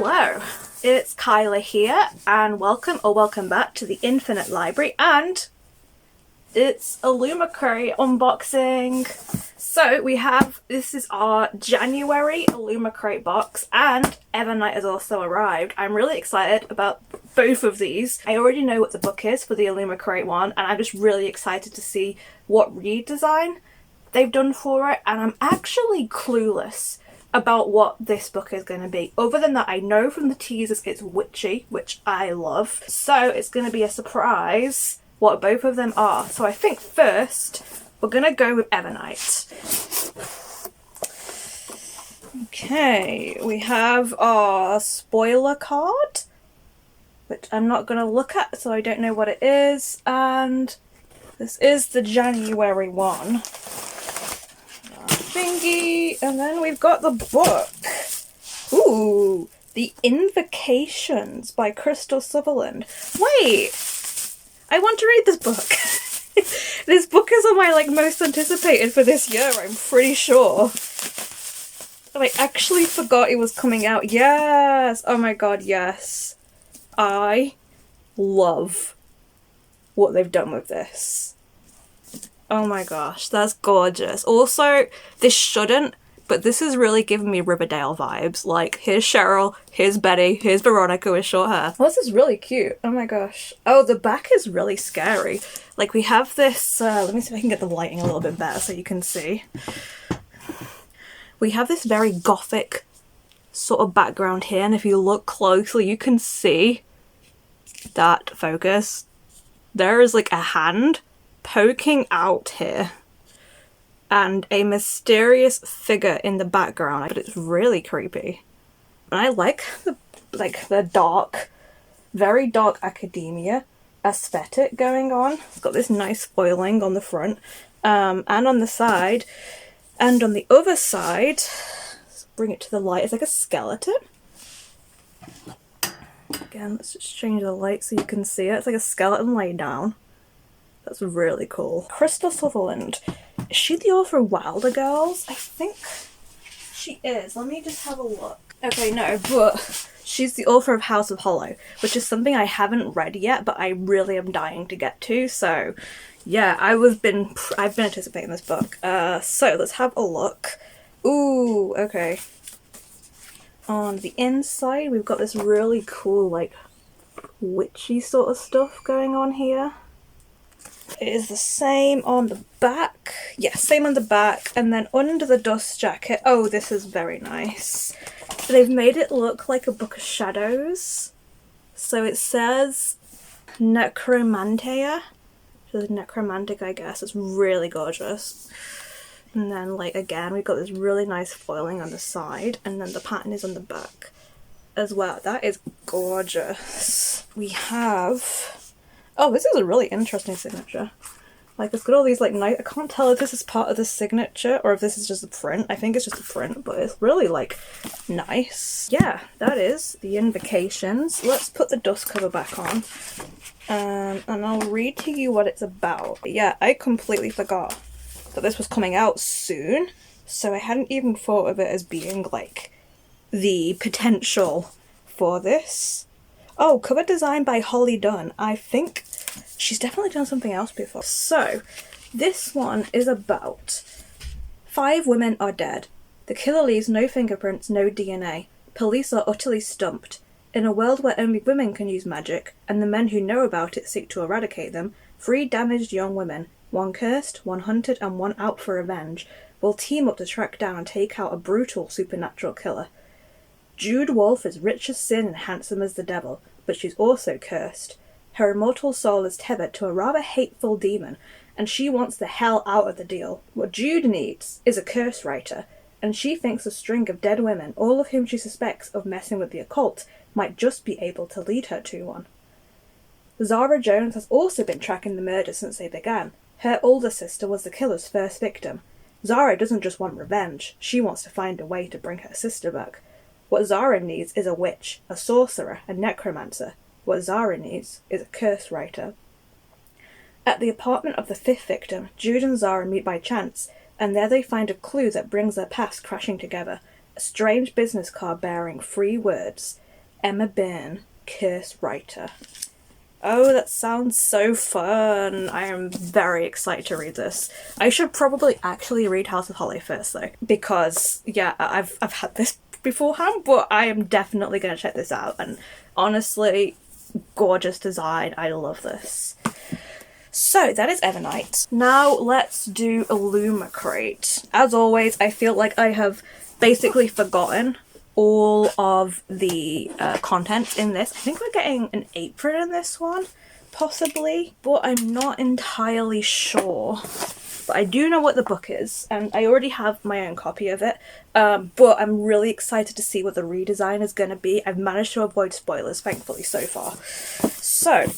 Hello, it's Kyla here, and welcome back to the Infinite Library, and it's Illumicrate unboxing. So we have, this is our January Illumicrate box, and Evernight has also arrived. I'm really excited about both of these. I already know what the book is for the Illumicrate one, and I'm just really excited to see what redesign they've done for it, and I'm actually clueless about what this book is going to be. Other than that, I know from the teasers it's witchy, which I love. So it's going to be a surprise what both of them are. So I think first we're going to go with Evernight. Okay, we have our spoiler card, which I'm not going to look at, so I don't know what it is. And this is the January one. Thingy, and then we've got the book. Ooh, The Invocations by Crystal Sutherland. Wait, I want to read this book. This book is on my most anticipated for this year, I'm pretty sure. And I actually forgot it was coming out. Yes, oh my god, yes. I love what they've done with this. Oh my gosh, that's gorgeous. Also, this shouldn't, but this is really giving me Riverdale vibes. Like, here's Cheryl, here's Betty, here's Veronica with short hair. Oh, this is really cute. Oh my gosh. Oh, the back is really scary. Like, we have this, let me see if I can get the lighting a little bit better so you can see. We have this very gothic sort of background here, and if you look closely, you can see that, focus, there is like a hand poking out here and a mysterious figure in the background, but it's really creepy. And I like the dark, very dark academia aesthetic going on. It's got this nice foiling on the front and on the side, and on the other side, let's bring it to the light, it's like a skeleton. Again, let's just change the light so you can see it. It's like a skeleton laid down. That's really cool. Crystal Sutherland. Is she the author of Wilder Girls? I think she is. Let me just have a look. Okay, no, but she's the author of House of Hollow, which is something I haven't read yet, but I really am dying to get to. So, yeah, I've been anticipating this book. So let's have a look. Ooh, okay. On the inside, we've got this really cool, witchy sort of stuff going on here. It is the same on the back. Yeah, same on the back. And then under the dust jacket, oh, this is very nice. They've made it look like a book of shadows. So it says Necromantia, which is necromantic, I guess. It's really gorgeous. And then, again, we've got this really nice foiling on the side, and then the pattern is on the back as well. That is gorgeous. We have... Oh, this is a really interesting signature. It's got all these, nice... I can't tell if this is part of the signature or if this is just a print. I think it's just a print, but it's really, nice. Yeah, that is The Invocations. Let's put the dust cover back on. And I'll read to you what it's about. But yeah, I completely forgot that this was coming out soon. So I hadn't even thought of it as being, the potential for this. Oh, cover design by Holly Dunn. I think she's definitely done something else before. So, this one is about 5 women are dead. The killer leaves no fingerprints, no DNA. Police are utterly stumped. In a world where only women can use magic, and the men who know about it seek to eradicate them, 3 damaged young women, one cursed, one hunted, and one out for revenge, will team up to track down and take out a brutal supernatural killer. Jude Wolfe is rich as sin and handsome as the devil, but she's also cursed. Her immortal soul is tethered to a rather hateful demon, and she wants the hell out of the deal. What Jude needs is a curse writer, and she thinks a string of dead women, all of whom she suspects of messing with the occult, might just be able to lead her to one. Zara Jones has also been tracking the murder since they began. Her older sister was the killer's first victim. Zara doesn't just want revenge, she wants to find a way to bring her sister back. What Zara needs is a witch, a sorcerer, a necromancer. What Zara needs is a curse writer. At the apartment of the 5th victim, Jude and Zara meet by chance, and there they find a clue that brings their paths crashing together. A strange business card bearing 3 words. Emma Byrne, Curse Writer. Oh, that sounds so fun. I am very excited to read this. I should probably actually read House of Holly first though, because yeah, I've had this beforehand, but I am definitely going to check this out, and honestly, gorgeous design. I love this. So that is Evernight. Now let's do Illumicrate. As always, I feel like I have basically forgotten all of the content in this. I think we're getting an apron in this one, possibly, but I'm not entirely sure. But I do know what the book is, and I already have my own copy of it, but I'm really excited to see what the redesign is going to be. I've managed to avoid spoilers, thankfully, so far. So,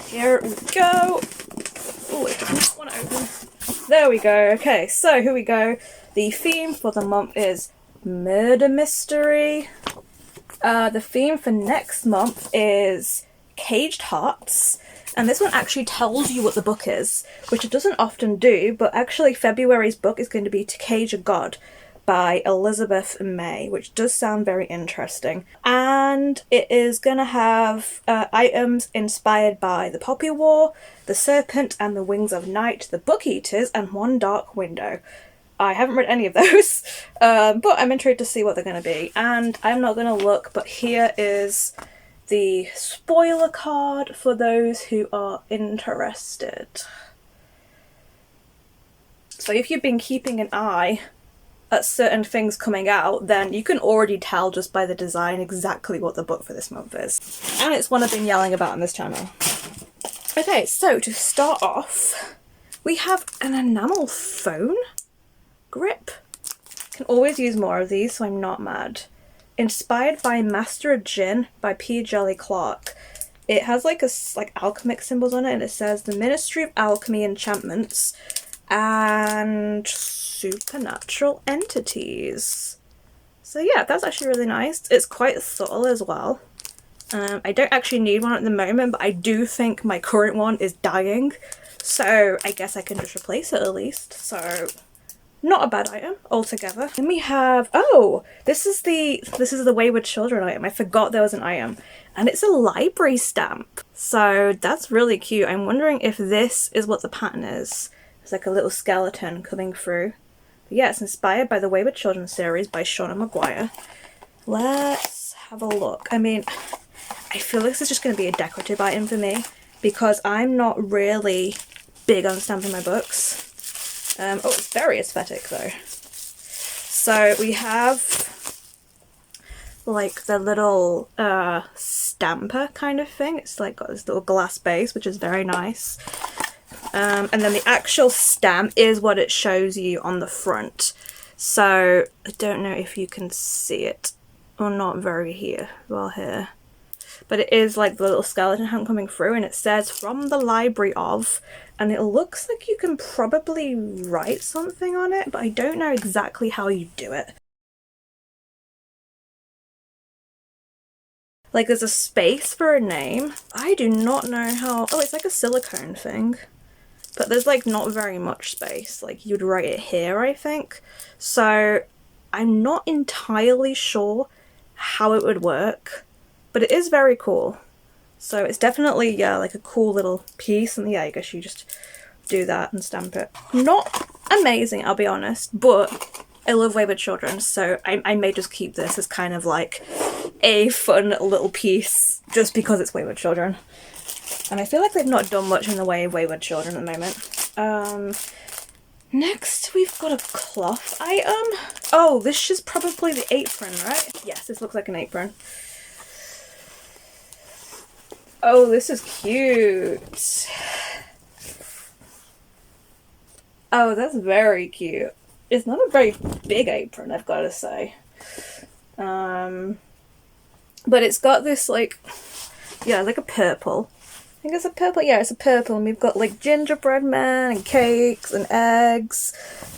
here we go. Oh, it does not want to open. There we go. Okay, so here we go. The theme for the month is murder mystery. The theme for next month is caged hearts, and this one actually tells you what the book is, which it doesn't often do, but actually February's book is going to be To Cage a God by Elizabeth May, which does sound very interesting. And it is going to have items inspired by the Poppy War, the Serpent and the Wings of Night, the Book Eaters, and One Dark Window. I haven't read any of those, but I'm intrigued to see what they're going to be. And I'm not going to look, but here is the spoiler card for those who are interested. So if you've been keeping an eye at certain things coming out, then you can already tell just by the design exactly what the book for this month is. And it's one I've been yelling about on this channel. Okay, so to start off, we have an enamel phone grip. Can always use more of these, so I'm not mad. Inspired by Master of Gin by P. Jelly Clark. It has like alchemic symbols on it, and it says the Ministry of Alchemy Enchantments and supernatural entities. So yeah, that's actually really nice. It's quite subtle as well. I don't actually need one at the moment, but I do think my current one is dying, so I guess I can just replace it at least. So not a bad item altogether. Then we have, oh, this is the Wayward Children item. I forgot there was an item, and it's a library stamp. So that's really cute. I'm wondering if this is what the pattern is. It's like a little skeleton coming through. But yeah, it's inspired by the Wayward Children series by Shauna Maguire. Let's have a look. I mean, I feel like this is just going to be a decorative item for me, because I'm not really big on stamping my books. Oh, it's very aesthetic though. So we have like the little stamper kind of thing. It's like got this little glass base, which is very nice. And then the actual stamp is what it shows you on the front. So I don't know if you can see it or not very well here. But it is like the little skeleton hand coming through, and it says from the library of, and it looks like you can probably write something on it, but I don't know exactly how you do it. Like there's a space for a name. I do not know how, oh, it's like a silicone thing, but there's like not very much space. Like you'd write it here, I think. So I'm not entirely sure how it would work, but it is very cool. So it's definitely, yeah, like a cool little piece, and yeah, I guess you just do that and stamp it. Not amazing, I'll be honest, but I love Wayward Children, so I may just keep this as kind of like a fun little piece just because it's Wayward Children. And I feel like they've not done much in the way of Wayward Children at the moment. Next we've got a cloth item. Oh, this is probably the apron, right? Yes, this looks like an apron. Oh, this is cute. Oh, that's very cute. It's not a very big apron, I've got to say. But it's got this like, yeah, like a purple. I think it's a purple, yeah, it's a purple, and we've got like gingerbread man and cakes and eggs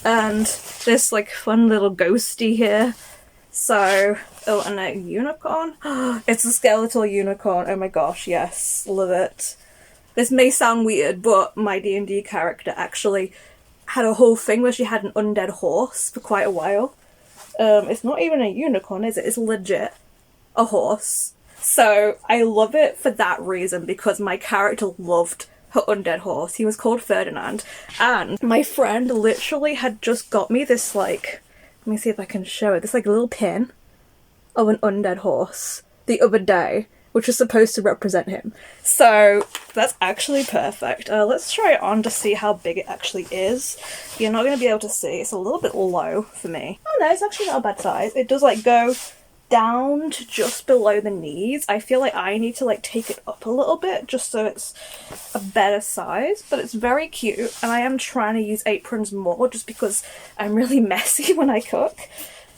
and this like fun little ghosty here. So, oh, and a unicorn. It's a skeletal unicorn. Oh my gosh, yes, love it. This may sound weird, but my D&D character actually had a whole thing where she had an undead horse for quite a while. It's not even a unicorn, is it? It's legit. a horse. So I love it for that reason, because my character loved her undead horse. He was called Ferdinand, and my friend literally had just got me this, like, let me see if I can show it, this like little pin of an undead horse the other day, which was supposed to represent him. So that's actually perfect. Let's try it on to see how big it actually is. You're not going to be able to see. It's a little bit low for me. Oh no, it's actually not a bad size. It does like go down to just below the knees. I feel like I need to like take it up a little bit just so it's a better size, but it's very cute, and I am trying to use aprons more just because I'm really messy when I cook.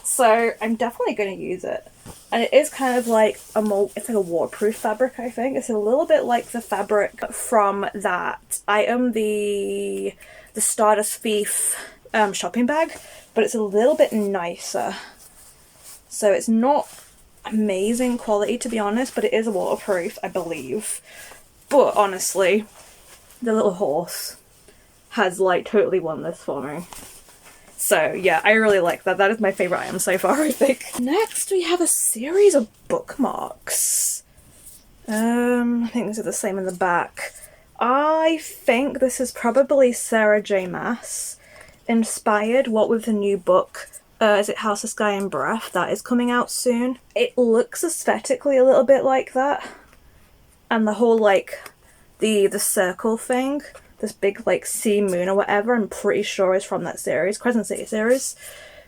So I'm definitely going to use it. And it is kind of like it's like a waterproof fabric, I think. It's a little bit like the fabric from that item, the Stardust Thief shopping bag, but it's a little bit nicer. So it's not amazing quality, to be honest, but it is waterproof, I believe. But honestly, the little horse has like totally won this for me. So yeah, I really like that. That is my favourite item so far, I think. Next we have a series of bookmarks. I think these are the same in the back. I think this is probably Sarah J. Maas inspired, what with the new book. Is it House of Sky and Breath? That is coming out soon. It looks aesthetically a little bit like that. And the whole like, the circle thing, this big like sea moon or whatever, I'm pretty sure is from that series, Crescent City series.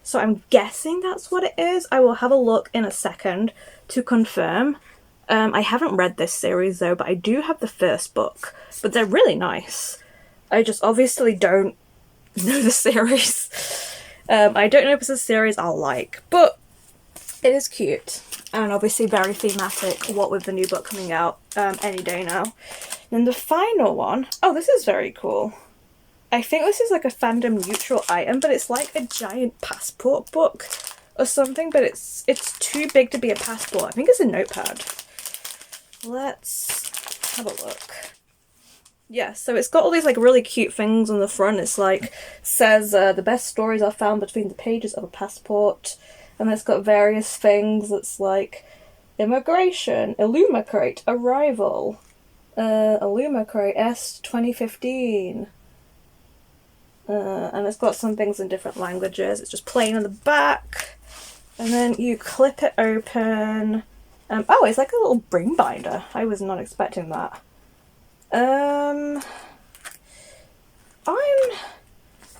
So I'm guessing that's what it is. I will have a look in a second to confirm. I haven't read this series though, but I do have the first book. But they're really nice. I just obviously don't know the series. I don't know if it's a series I'll like, but it is cute. And obviously very thematic, what with the new book coming out any day now. And the final one, oh, this is very cool. I think this is like a fandom neutral item, but it's like a giant passport book or something, but it's too big to be a passport. I think it's a notepad. Let's have a look. Yeah, so it's got all these like really cute things on the front. It's like, says the best stories are found between the pages of a passport. And it's got various things that's like immigration, Illumicrate, arrival, Illumicrate S 2015. And it's got some things in different languages. It's just plain on the back. And then you clip it open. Oh, it's like a little ring binder. I was not expecting that.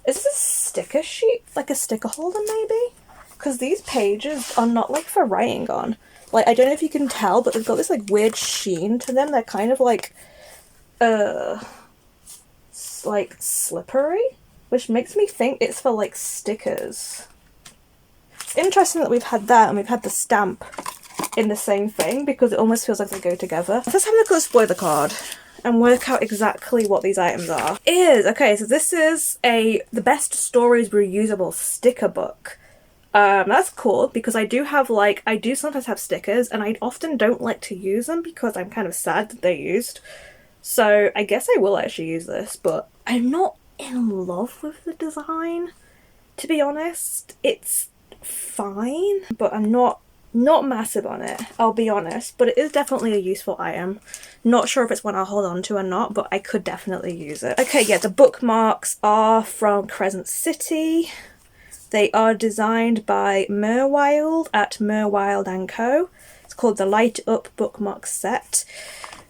Is this a sticker sheet? Like a sticker holder maybe? Because these pages are not like for writing on. Like, I don't know if you can tell, but they've got this like weird sheen to them. They're kind of like slippery, which makes me think it's for like stickers. It's interesting that we've had that and we've had the stamp in the same thing, because it almost feels like they go together. Let's have a look at the spoiler card and work out exactly what these items are. Okay, so this is the best stories reusable sticker book. That's cool, because I do sometimes have stickers, and I often don't like to use them because I'm kind of sad that they're used. So I guess I will actually use this, but I'm not in love with the design, to be honest. It's fine, but I'm not massive on it, I'll be honest, but it is definitely a useful item. Not sure if it's one I'll hold on to or not, but I could definitely use it. Okay, yeah, the bookmarks are from Crescent City. They are designed by Merwild at Merwild & Co. It's called the Light Up Bookmark Set.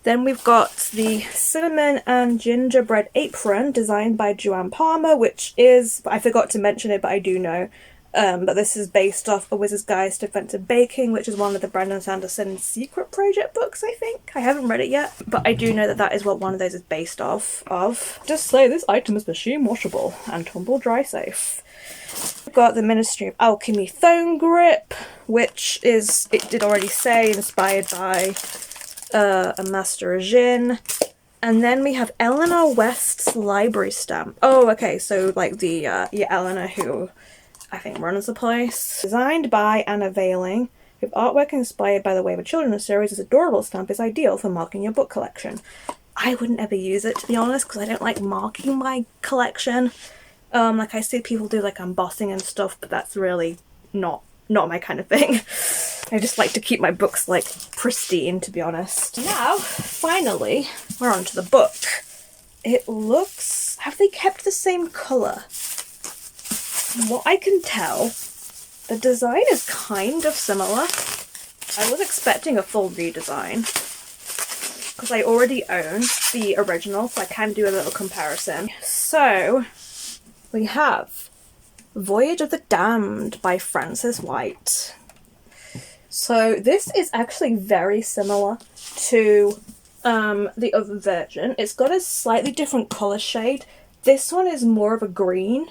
Then we've got the Cinnamon and Gingerbread Apron designed by Joanne Palmer, which is, I forgot to mention it, but I do know, but this is based off A Wizard's Guide to Defensive Baking, which is one of the Brandon Sanderson Secret Project books, I think. I haven't read it yet, but I do know that that is what one of those is based off of. Just say this item is machine washable and tumble dry safe. We've got the Ministry of Alchemy Thone Grip, which is, it did already say, inspired by a Master Jin. And then we have Eleanor West's library stamp. Oh, okay, so like the, Eleanor, who I think runs the place. Designed by Anna Veiling, with artwork inspired by the Way of Children series, this adorable stamp is ideal for marking your book collection. I wouldn't ever use it, to be honest, because I don't like marking my collection. Like I see people do like embossing and stuff, but that's really not my kind of thing. I just like to keep my books like pristine, to be honest. Now, finally, we're on to the book. It looks... have they kept the same colour? From what I can tell, the design is kind of similar. I was expecting a full redesign because I already own the original, so I can do a little comparison. So, we have Voyage of the Damned by Frances White. So this is actually very similar to the other version. It's got a slightly different colour shade. This one is more of a green,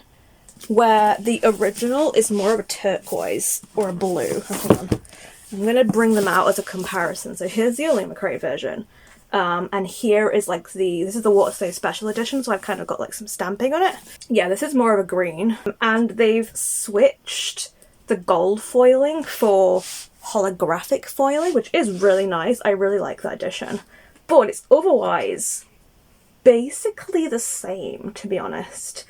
where the original is more of a turquoise or a blue. Hold on. I'm going to bring them out as a comparison. So here's the Illumicrate version. And here is like this is the Waterstone Special Edition, so I've kind of got like some stamping on it. Yeah, this is more of a green. And they've switched the gold foiling for holographic foiling, which is really nice. I really like that edition. But it's otherwise basically the same, to be honest.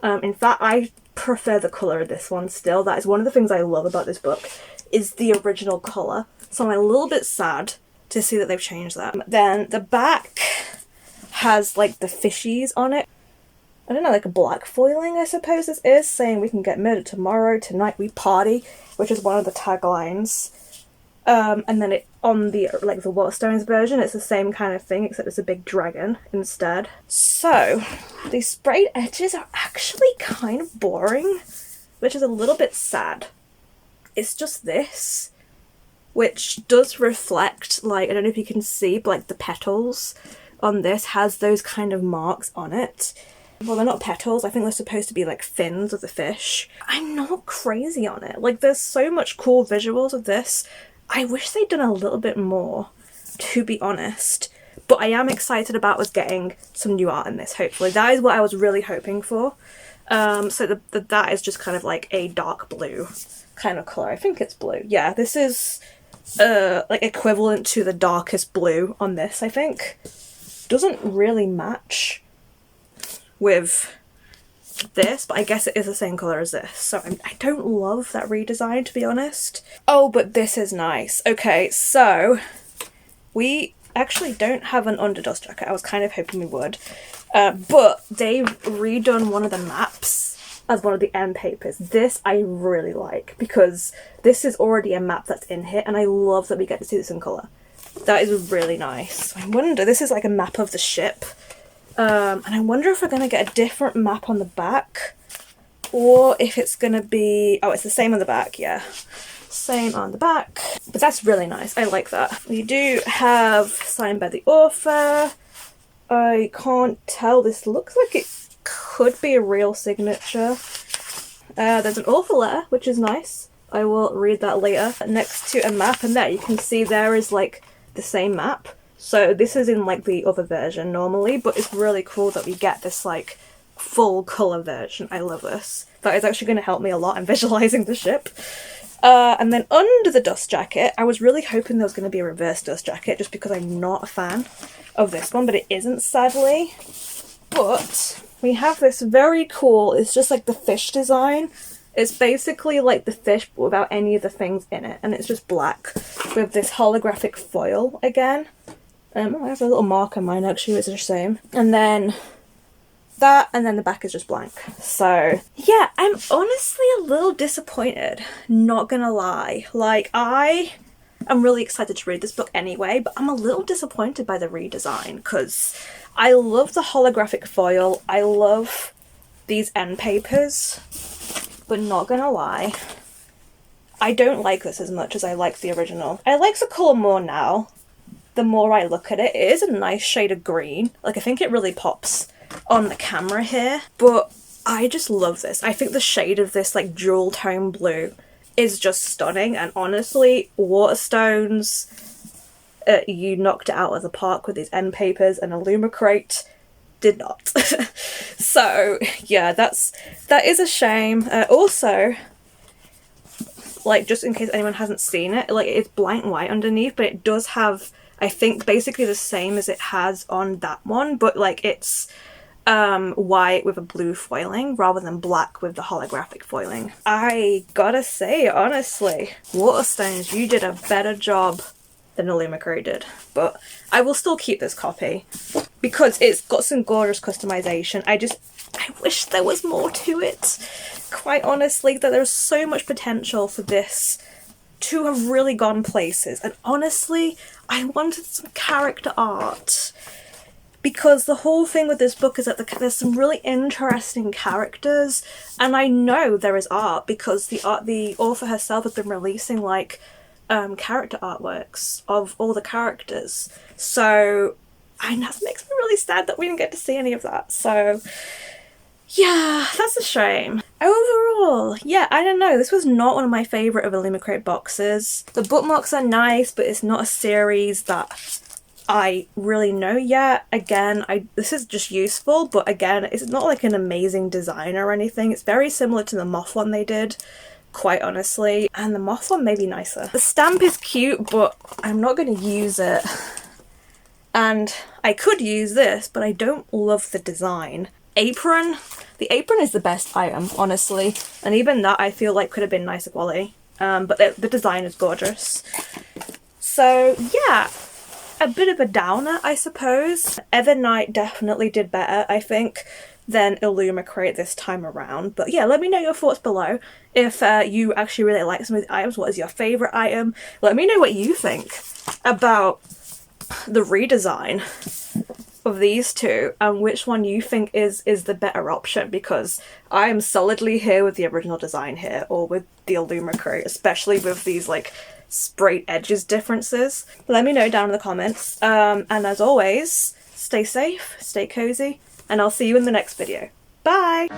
In fact, I prefer the colour of this one still. That is one of the things I love about this book, is the original colour. So I'm a little bit sad to see that they've changed that. Then the back has like the fishies on it. I don't know, like a black foiling, I suppose this is, saying we can get murdered tomorrow, tonight we party, which is one of the taglines. And then it on the like the Waterstones version, it's the same kind of thing, except it's a big dragon instead. So these sprayed edges are actually kind of boring, which is a little bit sad. It's just this, which does reflect, like, I don't know if you can see, but like the petals on this has those kind of marks on it. Well, they're not petals, I think they're supposed to be like fins of the fish. I'm not crazy on it. Like, there's so much cool visuals of this. I wish they'd done a little bit more, to be honest. But I am excited about us getting some new art in this, hopefully. That is what I was really hoping for. So that is just kind of like a dark blue kind of colour. I think it's blue. Yeah, this is like equivalent to the darkest blue on this, I think. Doesn't really match with this, but I guess it is the same colour as this, so I don't love that redesign, to be honest. Oh, but this is nice. Okay, so we actually don't have an underdust jacket. I was kind of hoping we would, but they've redone one of the maps as one of the end papers. This I really like, because this is already a map that's in here, and I love that we get to see this in colour. That is really nice. I wonder, this is like a map of the ship. And I wonder if we're going to get a different map on the back, or if it's going to be... oh, it's the same on the back, yeah. Same on the back. But that's really nice. I like that. We do have signed by the author. I can't tell. This looks like it could be a real signature. There's an author letter, which is nice. I will read that later. Next to a map, and there you can see there is like the same map. So this is in like the other version normally, but it's really cool that we get this like full colour version. I love this. That is actually going to help me a lot in visualising the ship. And then under the dust jacket, I was really hoping there was going to be a reverse dust jacket, just because I'm not a fan of this one, but it isn't, sadly. But we have this very cool, it's just like the fish design. It's basically like the fish, but without any of the things in it, and it's just black with this holographic foil again. I have a little mark on mine actually, it's the same. And then that, and then the back is just blank. So yeah, I'm honestly a little disappointed, not gonna lie. Like, I am really excited to read this book anyway, but I'm a little disappointed by the redesign, because I love the holographic foil, I love these end papers, but not gonna lie, I don't like this as much as I like the original. I like the colour more now. The more I look at it, it is a nice shade of green. Like, I think it really pops on the camera here, but I just love this. I think the shade of this like jewel tone blue is just stunning, and honestly, Waterstones, you knocked it out of the park with these end papers, and Illumicrate did not. So yeah, that is a shame. Also, like, just in case anyone hasn't seen it, like, it's blank white underneath, but it does have, I think, basically the same as it has on that one, but like it's white with a blue foiling rather than black with the holographic foiling. I gotta say, honestly, Waterstones, you did a better job than Illumicrate did. But I will still keep this copy because it's got some gorgeous customization. I wish there was more to it. Quite honestly, that there's so much potential for this to have really gone places. And honestly, I wanted some character art. Because the whole thing with this book is that there's some really interesting characters, and I know there is art because the author herself has been releasing like character artworks of all the characters. So that makes me really sad that we didn't get to see any of that. So yeah, that's a shame. Overall, yeah, I don't know. This was not one of my favourite of Illumicrate boxes. The bookmarks are nice, but it's not a series that I really know yet. Again, this is just useful, but again, it's not like an amazing design or anything. It's very similar to the moth one they did, quite honestly, and the moth one may be nicer. The stamp is cute, but I'm not going to use it. And I could use this, but I don't love the design. Apron. The apron is the best item, honestly, and even that I feel like could have been nicer quality, but the design is gorgeous. So yeah, a bit of a downer, I suppose. Evernight definitely did better, I think, than Illumicrate this time around. But yeah, let me know your thoughts below. If you actually really like some of the items, what is your favourite item? Let me know what you think about the redesign of these two and which one you think is the better option, because I am solidly here with the original design here, or with the Illumicrate, especially with these like sprayed edges differences. Let me know down in the comments, and as always, stay safe, stay cozy, and I'll see you in the next video. Bye!